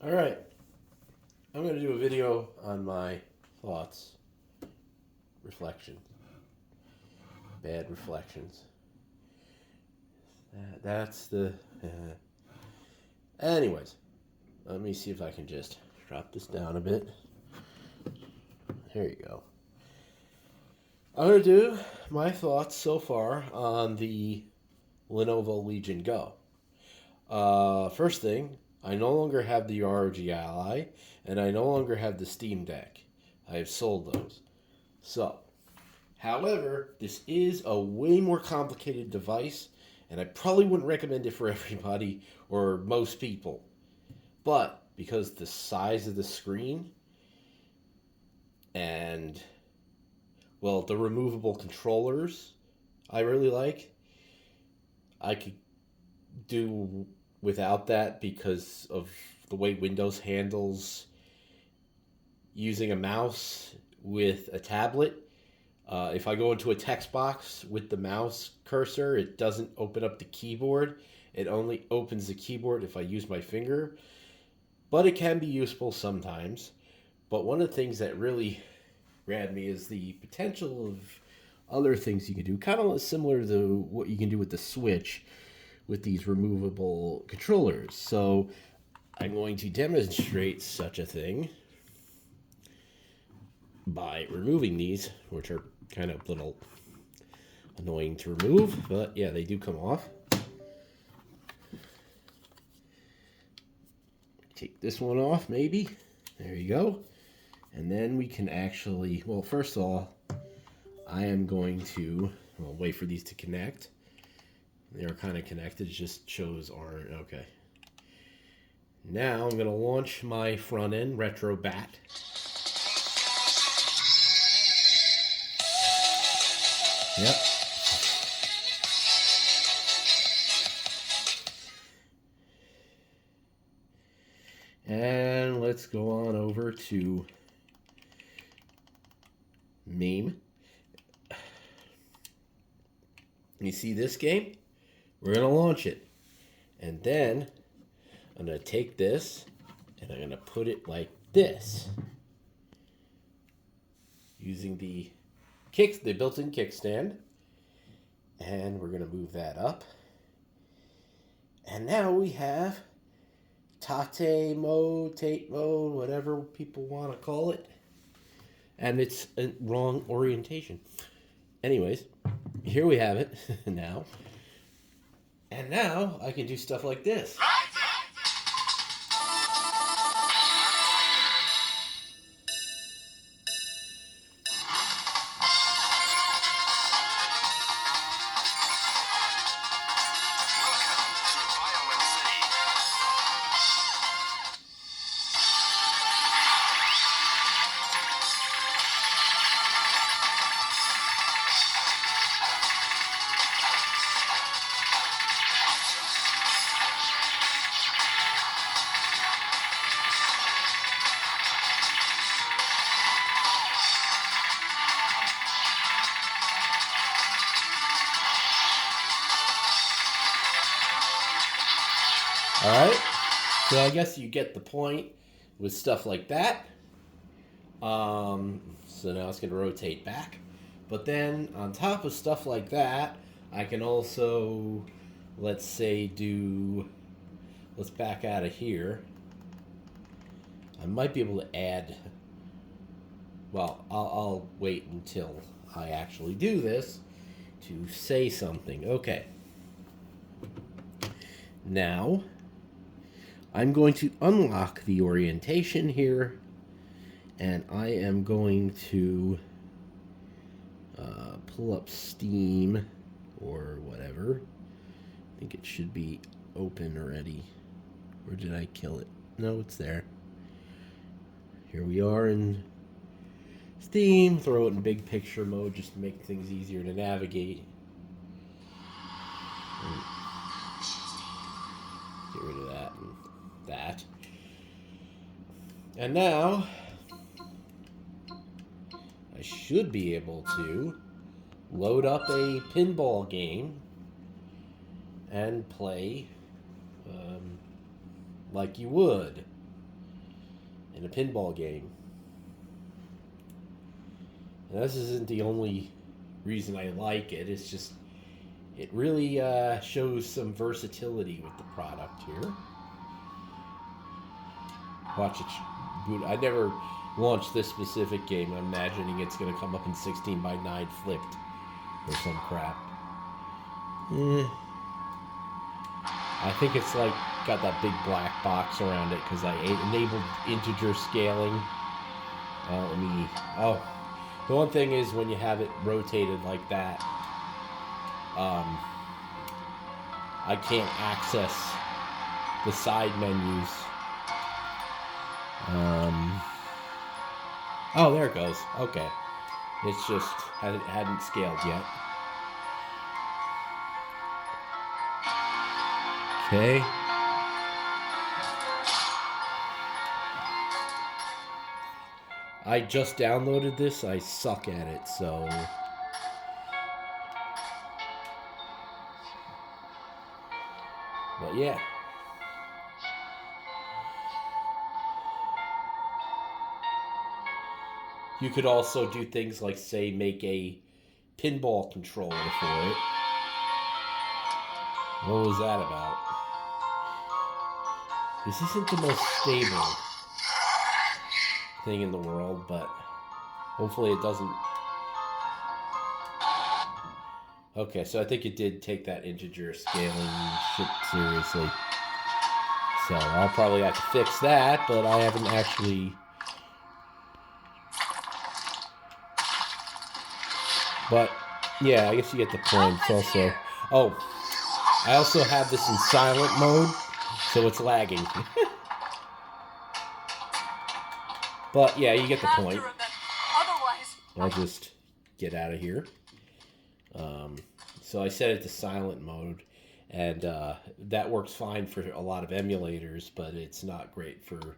Alright, I'm going to do a video on my thoughts, reflection, bad reflections. That's the... Anyways, let me see if I can just drop this down a bit. There you go. I'm going to do my thoughts so far on the Lenovo Legion Go. First thing, I no longer have the ROG Ally, and I no longer have the Steam Deck. I have sold those. So, however, this is a way more complicated device, and I probably wouldn't recommend it for everybody or most people. But because the size of the screen and, well, the removable controllers I really like, I could do without that because of the way Windows handles using a mouse with a tablet. If I go into a text box with the mouse cursor, it doesn't open up the keyboard. It only opens the keyboard if I use my finger. But it can be useful sometimes. But one of the things that really grabbed me is the potential of other things you can do, kind of similar to what you can do with the Switch with these removable controllers. So I'm going to demonstrate such a thing by removing these, which are kind of a little annoying to remove, but yeah, they do come off. Take this one off, maybe. There you go. And then we can actually, well, first of all, I am going to, well, wait for these to connect. They are kind of connected, it just shows aren't. Okay. Now I'm going to launch my front end retro bat. Yep. And let's go on over to MAME. You see this game? We're going to launch it. And then I'm going to take this and I'm going to put it like this. Using the built-in kickstand. And we're going to move that up. And now we have Tate mode, whatever people want to call it. And it's a wrong orientation. Anyways, here we have it now. And now I can do stuff like this. Alright, so I guess you get the point with stuff like that. So now it's going to rotate back. But then on top of stuff like that, I can also, let's say, let's back out of here. I might be able to add, well, I'll wait until I actually do this to say something. Okay. Now, I'm going to unlock the orientation here, and I am going to pull up Steam or whatever. I think it should be open already. Or did I kill it? No, it's there. Here we are in Steam. Throw it in big picture mode just to make things easier to navigate. And get rid of that and that. And now I should be able to load up a pinball game and play like you would. in a pinball game. And this isn't the only reason I like it. It's just, it really shows some versatility with the product here. Watch it boot. I never launched this specific game. I'm imagining it's going to come up in 16:9 flipped or some crap. I think it's like got that big black box around it because I enabled integer scaling. The one thing is when you have it rotated like that, I can't access the side menus. Oh, there it goes. Okay. It's just hadn't scaled yet. Okay. I just downloaded this. I suck at it, so... But yeah. You could also do things like, say, make a pinball controller for it. What was that about? This isn't the most stable thing in the world, but hopefully it doesn't... Okay, so I think it did take that integer scaling shit seriously. So I'll probably have to fix that, but I haven't actually... But, yeah, I guess you get the point. It's also... Oh, I also have this in silent mode, so it's lagging. But, yeah, you get the point. I'll just get out of here. So I set it to silent mode, and that works fine for a lot of emulators, but it's not great for,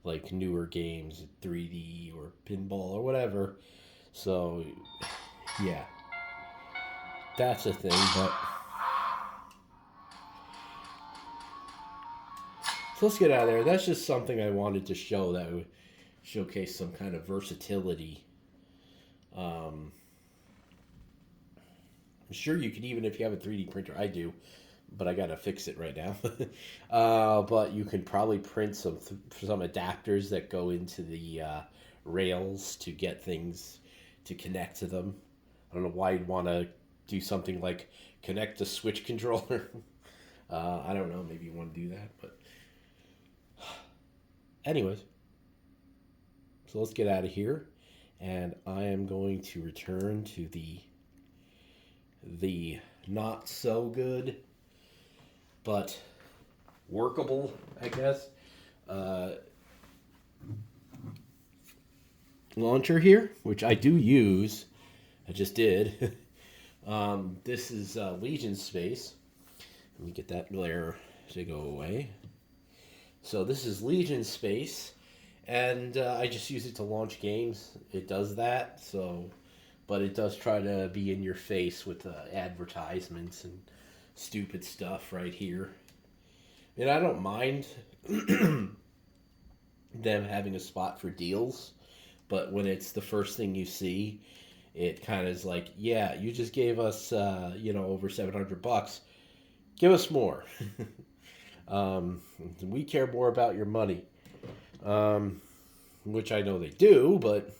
like, newer games, 3D or pinball or whatever. So... yeah, that's a thing, but... So let's get out of there. That's just something I wanted to show that would showcase some kind of versatility. I'm sure you can, even if you have a 3D printer. I do, but I gotta fix it right now. But you can probably print some adapters that go into the rails to get things to connect to them. I don't know why you'd want to do something like connect a Switch controller. I don't know. Maybe you want to do that. But anyways. So let's get out of here. And I am going to return to the not so good, but workable, I guess, launcher here, which I do use. I just did. This is Legion Space. Let me get that glare to go away. So this is Legion Space, and I just use it to launch games. It does that, so, but it does try to be in your face with advertisements and stupid stuff right here. And I don't mind them having a spot for deals, but when it's the first thing you see, it kind of is like, yeah, you just gave us, over $700. Give us more. We care more about your money. Which I know they do, but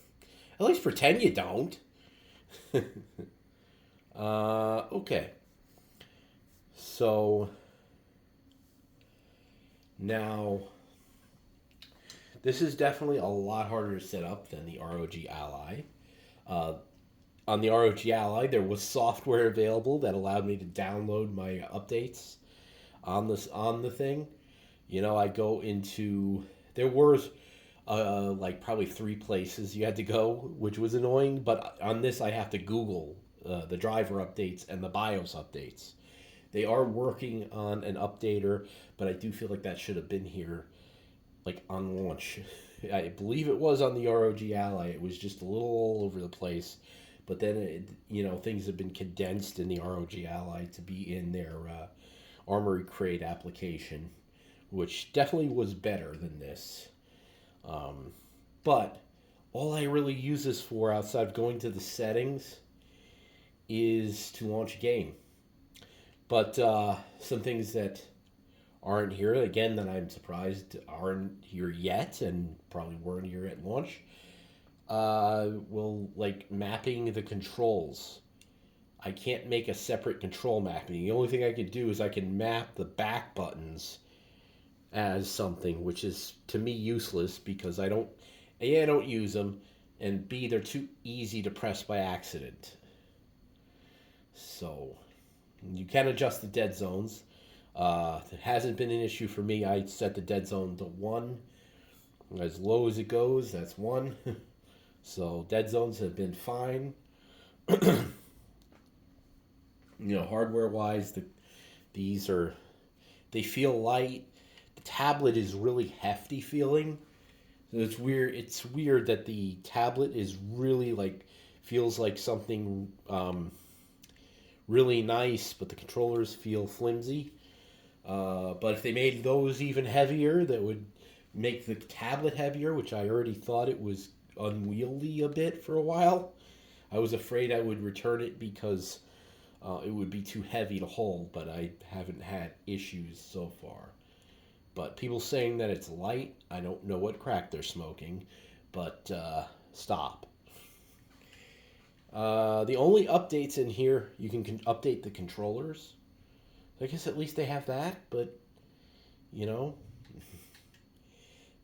at least pretend you don't. Okay. So, now, this is definitely a lot harder to set up than the ROG Ally. On the ROG Ally, there was software available that allowed me to download my updates on the thing. I go into... There was probably 3 places you had to go, which was annoying. But on this, I have to Google the driver updates and the BIOS updates. They are working on an updater, but I do feel like that should have been here, like, on launch. I believe it was on the ROG Ally. It was just a little all over the place. But then, things have been condensed in the ROG Ally to be in their Armory Crate application, which definitely was better than this. Um, but all I really use this for outside of going to the settings is to launch a game. But some things that aren't here, again, that I'm surprised aren't here yet and probably weren't here at launch, will like mapping the controls. I can't make a separate control mapping. The only thing I could do is I can map the back buttons as something, which is to me useless because I don't use them, and B, they're too easy to press by accident. So you can adjust the dead zones. It hasn't been an issue for me. I set the dead zone to 1. As low as it goes, that's 1. So dead zones have been fine. Hardware wise, these are they feel light. The tablet is really hefty feeling. So it's weird. It's weird that the tablet is really like feels like something really nice, but the controllers feel flimsy. But if they made those even heavier, that would make the tablet heavier, which I already thought it was unwieldy a bit for a while. I was afraid I would return it because it would be too heavy to hold, but I haven't had issues so far. But people saying that it's light, I don't know what crack they're smoking, but stop. The only updates in here, you can update the controllers. I guess at least they have that, but you know,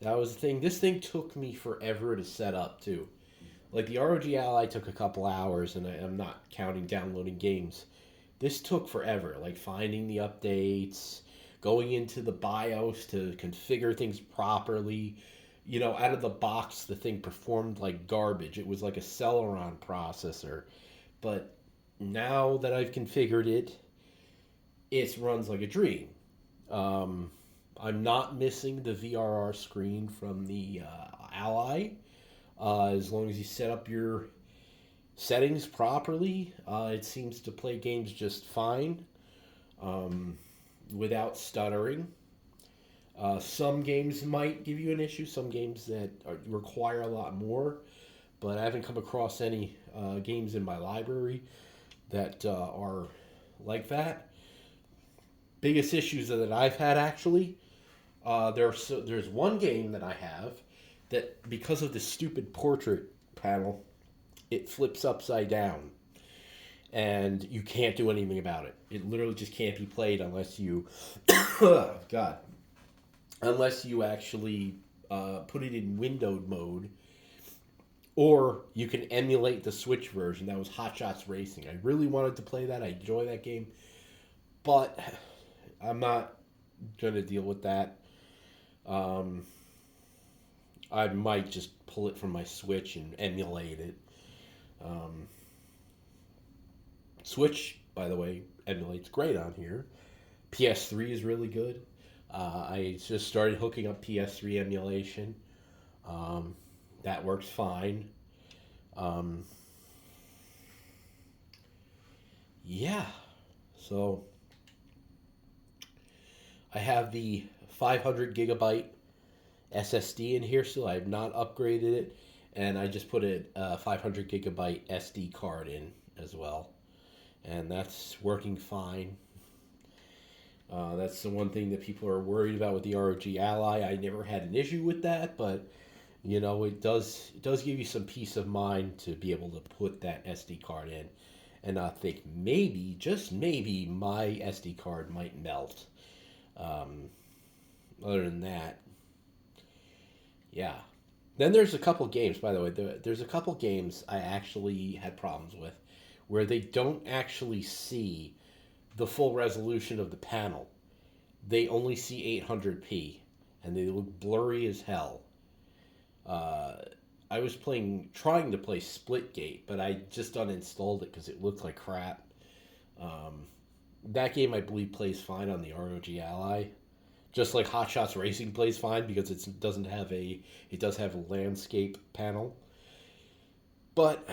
that was the thing. This thing took me forever to set up too. Like the ROG Ally took a couple hours, and I'm not counting downloading games. This took forever, like finding the updates, going into the BIOS to configure things properly. Out of the box, the thing performed like garbage. It was like a Celeron processor. But now that I've configured it, it runs like a dream. Um, I'm not missing the VRR screen from the Ally. As long as you set up your settings properly, it seems to play games just fine um, without stuttering. Some games might give you an issue, some games that require a lot more, but I haven't come across any games in my library that are like that. Biggest issues that I've had actually, there's one game that I have that because of the stupid portrait panel, it flips upside down and you can't do anything about it. It literally just can't be played unless you, oh, God, unless you actually put it in windowed mode, or you can emulate the Switch version. That was Hot Shots Racing. I really wanted to play that. I enjoy that game, but I'm not gonna deal with that. Um, I might just pull it from my Switch and emulate it. Um, Switch, by the way, emulates great on here. PS3 is really good. I just started hooking up PS3 emulation. Um, that works fine. Um, yeah, so I have the 500 gigabyte SSD in here still. I have not upgraded it, and I just put a 500 gigabyte SD card in as well, and that's working fine. That's the one thing that people are worried about with the ROG Ally. I never had an issue with that, but it does give you some peace of mind to be able to put that SD card in and not think maybe, just maybe, my SD card might melt. Um, Other than that, yeah. Then there's a couple games, by the way. There's a couple games I actually had problems with where they don't actually see the full resolution of the panel. They only see 800p, and they look blurry as hell. Uh, I was trying to play Splitgate, but I just uninstalled it because it looked like crap. Um, that game, I believe, plays fine on the ROG Ally. Just like Hot Shots Racing plays fine because it does have a landscape panel. But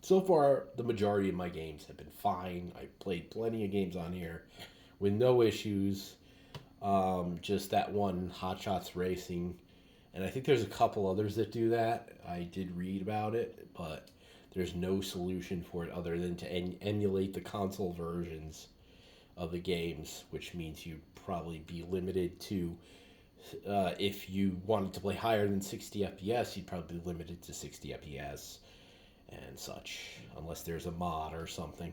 so far, the majority of my games have been fine. I played plenty of games on here with no issues. Just that one Hot Shots Racing. And I think there's a couple others that do that. I did read about it, but there's no solution for it other than to emulate the console versions of the games, which means you'd probably be limited to, if you wanted to play higher than 60 FPS, you'd probably be limited to 60 FPS and such, unless there's a mod or something,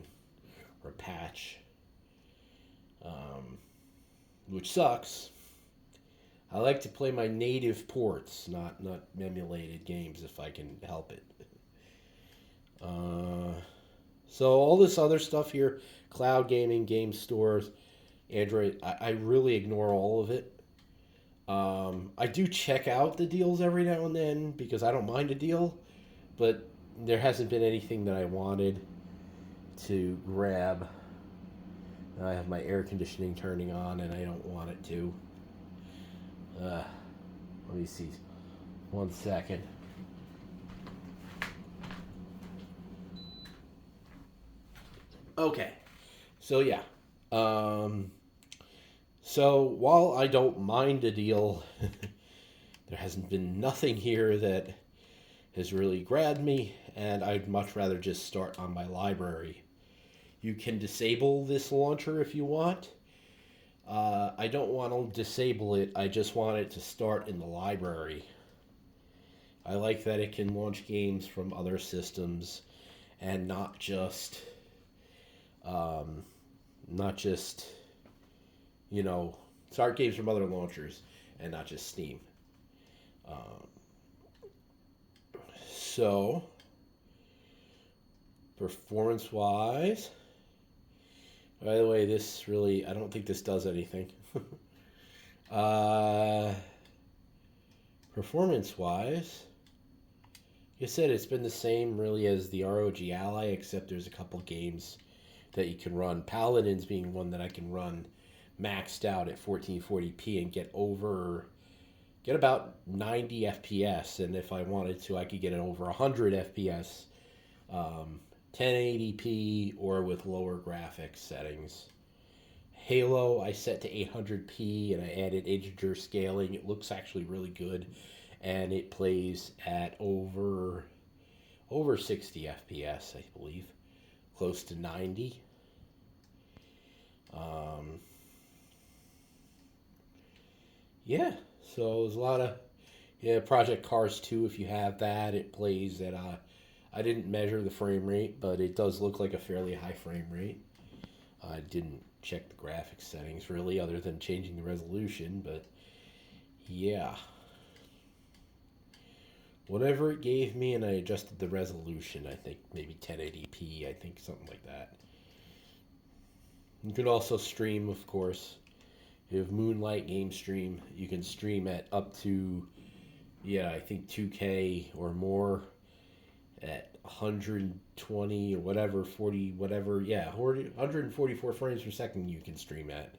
or a patch, um, which sucks. I like to play my native ports, not emulated games if I can help it. Uh, so all this other stuff here, cloud gaming, game stores, Android, I really ignore all of it. I do check out the deals every now and then because I don't mind a deal, but there hasn't been anything that I wanted to grab. I have my air conditioning turning on and I don't want it to. Let me see. 1 second. Okay. So yeah. Um, so while I don't mind a deal, there hasn't been nothing here that has really grabbed me, and I'd much rather just start on my library. You can disable this launcher if you want. I don't want to disable it. I just want it to start in the library. I like that it can launch games from other systems and um, not just you know, start games from other launchers and not just Steam. Um, so, performance wise, by the way, this really, I don't think this does anything. uh, Performance wise, like I said, it's been the same really as the ROG Ally, except there's a couple games that you can run. Paladins being one that I can run maxed out at 1440p and get about 90 FPS, and if I wanted to, I could get it over 100 FPS, 1080p, or with lower graphics settings. Halo, I set to 800p, and I added integer scaling. It looks actually really good, and it plays at over 60 FPS, I believe, close to 90. Um, yeah, so there's a lot of Project Cars 2. If you have that, it plays at I didn't measure the frame rate, but it does look like a fairly high frame rate. I didn't check the graphics settings really, other than changing the resolution, but yeah. Whatever it gave me, and I adjusted the resolution, I think maybe 1080p, I think something like that. You can also stream, of course. You have Moonlight Game Stream. You can stream at up to, I think 2K or more at 120 or whatever, 40, whatever, 144 frames per second you can stream at,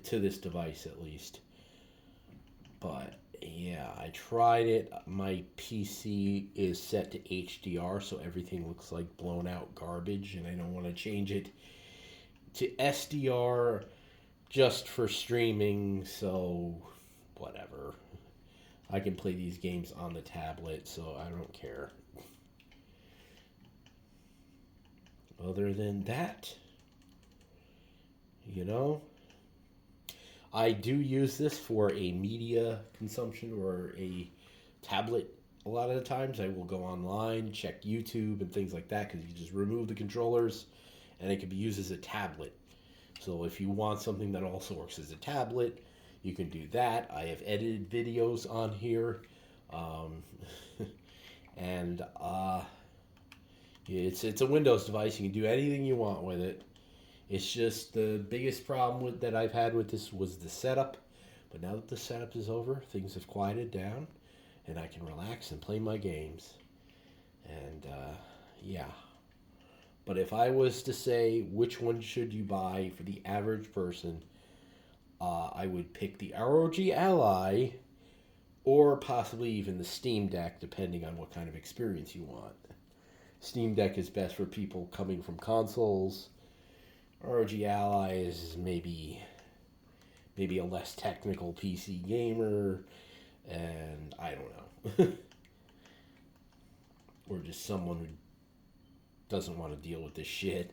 to this device at least. But yeah, I tried it. My PC is set to HDR, so everything looks like blown out garbage, and I don't want to change it to SDR just for streaming, so whatever. I can play these games on the tablet, so I don't care. Other than that, you know, I do use this for a media consumption or a tablet. A lot of the times I will go online, check YouTube and things like that, because you just remove the controllers and it can be used as a tablet. So if you want something that also works as a tablet, you can do that. I have edited videos on here. Um, and it's a Windows device. You can do anything you want with it. It's just the biggest problem that I've had with this was the setup. But now that the setup is over, things have quieted down, and I can relax and play my games. And yeah. But if I was to say which one should you buy for the average person, I would pick the ROG Ally or possibly even the Steam Deck, depending on what kind of experience you want. Steam Deck is best for people coming from consoles. ROG Ally is maybe maybe a less technical PC gamer, and I don't know. Or just someone who doesn't want to deal with this shit.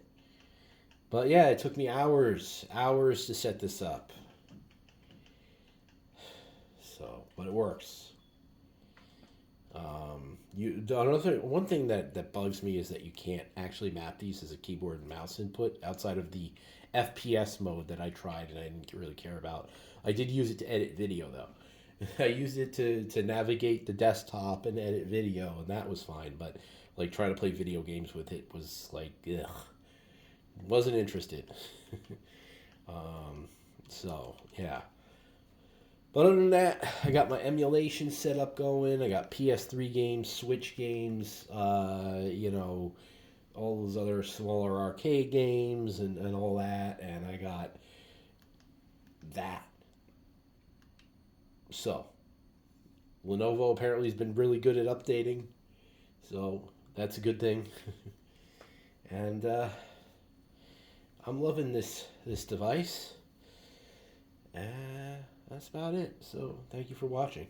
But yeah, it took me hours to set this up. So, but it works. Another one thing that bugs me is that you can't actually map these as a keyboard and mouse input outside of the FPS mode that I tried and I didn't really care about. I did use it to edit video though. I used it to navigate the desktop and edit video, and that was fine. But like trying to play video games with it was like, ugh, wasn't interested. So yeah. But other than that, I got my emulation set up going. I got PS3 games, Switch games, all those other smaller arcade games and all that. And I got that. So, Lenovo apparently has been really good at updating. So, that's a good thing. And I'm loving this device. That's about it. So, thank you for watching.